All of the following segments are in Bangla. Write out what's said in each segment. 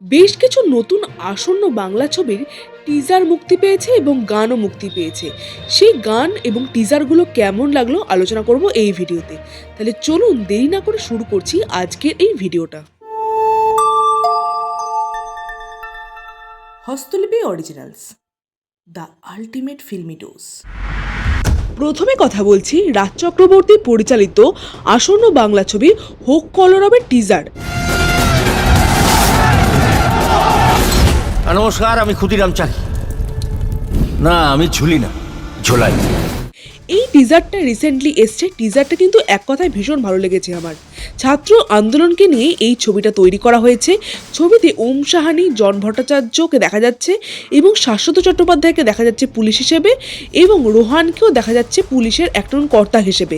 বেশ কিছু নতুন আসন্ন বাংলা ছবির টিজার মুক্তি পেয়েছে এবং গানও মুক্তি পেয়েছে। সেই গান এবং টিজারগুলো কেমন লাগলো আলোচনা করব এই ভিডিওতে। তাহলে চলুন দেরি না করে শুরু করছি আজকের এই ভিডিওটা। Hastalipi originals, the ultimate filmi dose. প্রথমে কথা বলছি রাজ চক্রবর্তী পরিচালিত আসন্ন বাংলা ছবি হোক কলরবের টিজার। নমস্কার, আমি ক্ষুদিরাম চাকি। না, আমি ঝুলি না, ঝোলাই। এই টিজারটা রিসেন্টলি এসছে। টিজারটা কিন্তু এক কথায় ভীষণ ভালো লেগেছে আমার। ছাত্র আন্দোলনকে নিয়ে এই ছবিটা তৈরি করা হয়েছে। ছবিতে ওম সাহানি, জন ভট্টাচার্যকে দেখা যাচ্ছে এবং শাশ্বত চট্টোপাধ্যায়কে দেখা যাচ্ছে পুলিশ হিসেবে এবং রোহানকেও দেখা যাচ্ছে পুলিশের একজন কর্তা হিসেবে।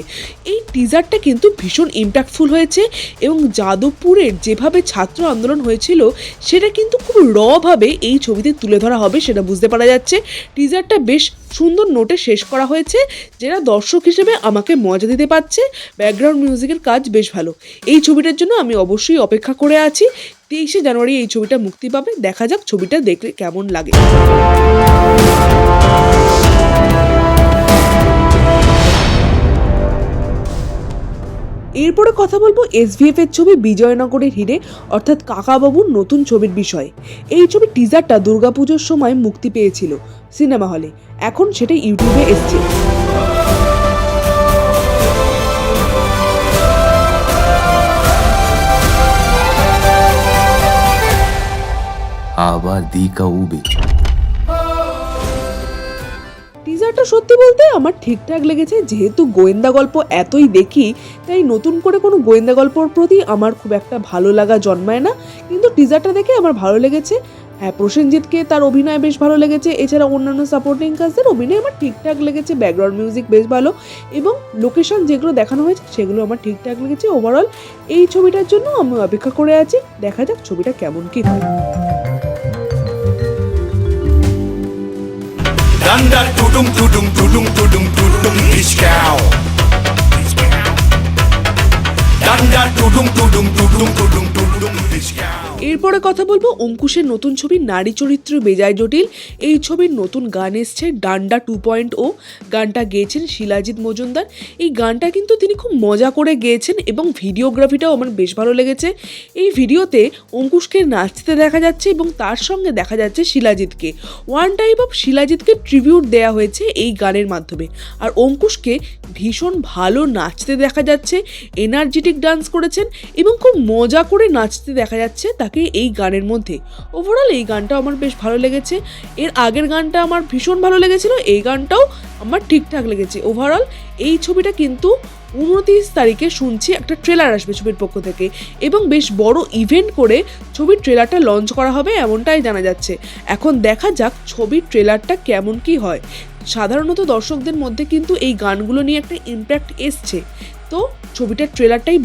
এই টিজারটা কিন্তু ভীষণ ইম্প্যাক্টফুল হয়েছে এবং যাদবপুরের যেভাবে ছাত্র আন্দোলন হয়েছিল সেটা কিন্তু খুব রভাবে এই ছবিতে তুলে ধরা হবে সেটা বুঝতে পারা যাচ্ছে। টিজারটা বেশ সুন্দর নোটে শেষ করা হয়েছে, যেটা দর্শক হিসেবে আমাকে মজা দিতে পারছে। ব্যাকগ্রাউন্ড মিউজিকের কাজ বেশ ভালো। এই ছবিটার জন্য আমি অবশ্যই অপেক্ষা করে আছি। 23শে জানুয়ারি এই ছবিটা মুক্তি পাবে। দেখা যাক ছবিটা দেখলে কেমন লাগে। এরপরে কথা বলবো SVF এর ছবি বিজয়নগরের হিরে অর্থাৎ কাকাবাবুর নতুন ছবির বিষয়ে। এই ছবির টিজারটা দুর্গাপুজোর সময় মুক্তি পেয়েছিল সিনেমা হলে, এখন সেটা ইউটিউবে এসছে। আবার দিকা উবে। টিজারটা সত্যি বলতে আমার ঠিকঠাক লেগেছে। যেহেতু গোয়েন্দা গল্প এতই দেখি, তাই নতুন করে কোনো গোয়েন্দা গল্পর প্রতি আমার খুব একটা ভালো লাগা জন্মায় না, কিন্তু টিজারটা দেখে আমার ভালো লেগেছে। হ্যাঁ, প্রসেনজিৎকে তার অভিনয় বেশ ভালো লেগেছে। এছাড়া অন্যান্য সাপোর্টিং কাস্টদের অভিনয় আমার ঠিকঠাক লেগেছে। ব্যাকগ্রাউন্ড মিউজিক বেশ ভালো এবং লোকেশন যেগুলো দেখানো হয়েছে সেগুলো আমার ঠিকঠাক লেগেছে। ওভারঅল এই ছবিটার জন্য আমি অপেক্ষা করে আছি। দেখা যাক ছবিটা কেমন কি হয়। Danda tudum tudum tudum tudum tudum discow. Danda tudum tudum tudum tudum tudum discow. এরপরে কথা বলবো অঙ্কুশের নতুন ছবি নারী চরিত্র বেজায় জটিল। এই ছবির নতুন গান এসছে ডান্ডা 2.0। গানটা গেয়েছেন শিলাজিৎ মজুমদার। এই গানটা কিন্তু তিনি খুব মজা করে গেয়েছেন এবং ভিডিওগ্রাফিটাও আমার বেশ ভালো লেগেছে। এই ভিডিওতে অঙ্কুশকে নাচতে দেখা যাচ্ছে এবং তার সঙ্গে দেখা যাচ্ছে শিলাজিৎকে। ওয়ান টাইপ অফ শিলাজিৎকে ট্রিবিউট দেওয়া হয়েছে এই গানের মাধ্যমে। আর অঙ্কুশকে ভীষণ ভালো নাচতে দেখা যাচ্ছে, এনার্জেটিক ডান্স করেছেন এবং খুব মজা করে নাচতে দেখা যাচ্ছে তাকে এই গানের মধ্যে। ওভারঅল এই গানটা আমার বেশ ভালো লেগেছে। এর আগের গানটা আমার ভীষণ ভালো লেগেছিল, এই গানটাও আমার ঠিকঠাক লেগেছে। ওভারঅল এই ছবিটা কিন্তু 29 তারিখে শুনছি একটা ট্রেলার আসবে ছবির পক্ষ থেকে এবং বেশ বড় ইভেন্ট করে ছবির ট্রেলারটা লঞ্চ করা হবে এমনটাই জানা যাচ্ছে। এখন দেখা যাক ছবির ট্রেলারটা কেমন কি হয়। সাধারণত দর্শকদের মধ্যে কিন্তু এই গানগুলো নিয়ে একটা ইম্প্যাক্ট এসছে, তো ছবিটার ট্রেলারটাই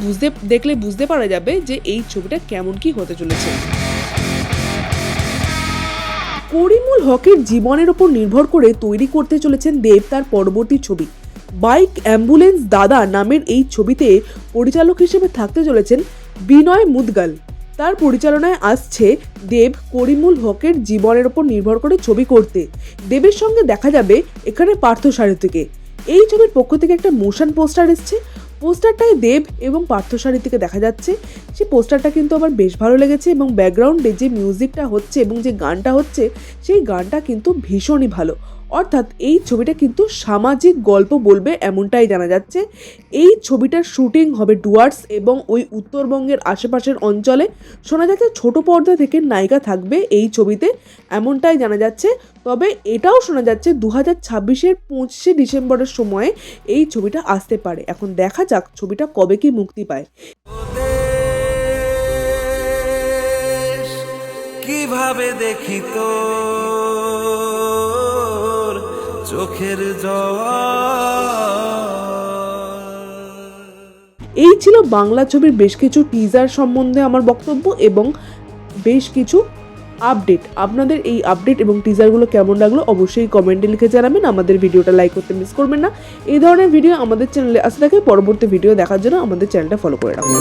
দেখলে বুঝতে পারা যাবে যে এই ছবিটা কেমন কি হতে চলেছে। করিমুল হকের জীবনের উপর নির্ভর করে তৈরি করতে চলেছেন দেব তার পরবর্তী ছবি। বাইক অ্যাম্বুলেন্স দাদা নামের এই ছবিতে পরিচালক হিসেবে থাকতে চলেছেন বিনয় মুদগাল। তার পরিচালনায় আসছে দেব করিমুল হকের জীবনের উপর নির্ভর করে ছবি করতে। দেবের সঙ্গে দেখা যাবে এখানে পার্থসারথীকে। এই ছবির পক্ষ থেকে একটা মোশন পোস্টার এসছে। পোস্টারটায় দেব এবং পার্থসারথীকে দেখা যাচ্ছে। সেই পোস্টারটা কিন্তু আমার বেশ ভালো লেগেছে এবং ব্যাকগ্রাউন্ডে যে মিউজিকটা হচ্ছে এবং যে গানটা হচ্ছে সেই গানটা কিন্তু ভীষণই ভালো। অর্থাৎ এই ছবিটা কিন্তু সামাজিক গল্প বলবে এমনটাই জানা যাচ্ছে। এই ছবিটার শুটিং হবে ডুয়ার্স এবং ওই উত্তরবঙ্গের আশেপাশের অঞ্চলে। শোনা যাচ্ছে ছোট পর্দা থেকে নায়িকা থাকবে এই ছবিতে এমনটাই জানা যাচ্ছে। তবে এটাও শোনা যাচ্ছে 2026-এর 25শে ডিসেম্বরের সময়ে এই ছবিটা আসতে পারে। এখন দেখা যাক ছবিটা কবে কি মুক্তি পায়। কিভাবে দেখি তো চোখের জল। এই ছিল বাংলা ছবির বেশ কিছু টিজার সম্বন্ধে আমার বক্তব্য এবং বেশ কিছু আপডেট। আপনাদের এই আপডেট এবং টিজারগুলো কেমন লাগলো অবশ্যই কমেন্টে লিখে জানাবেন। আমাদের ভিডিওটা লাইক করতে মিস করবেন না। এই ধরনের ভিডিও আমাদের চ্যানেলে আসতে থাকে। পরবর্তী ভিডিও দেখার জন্য আমাদের চ্যানেলটা ফলো করে রাখুন।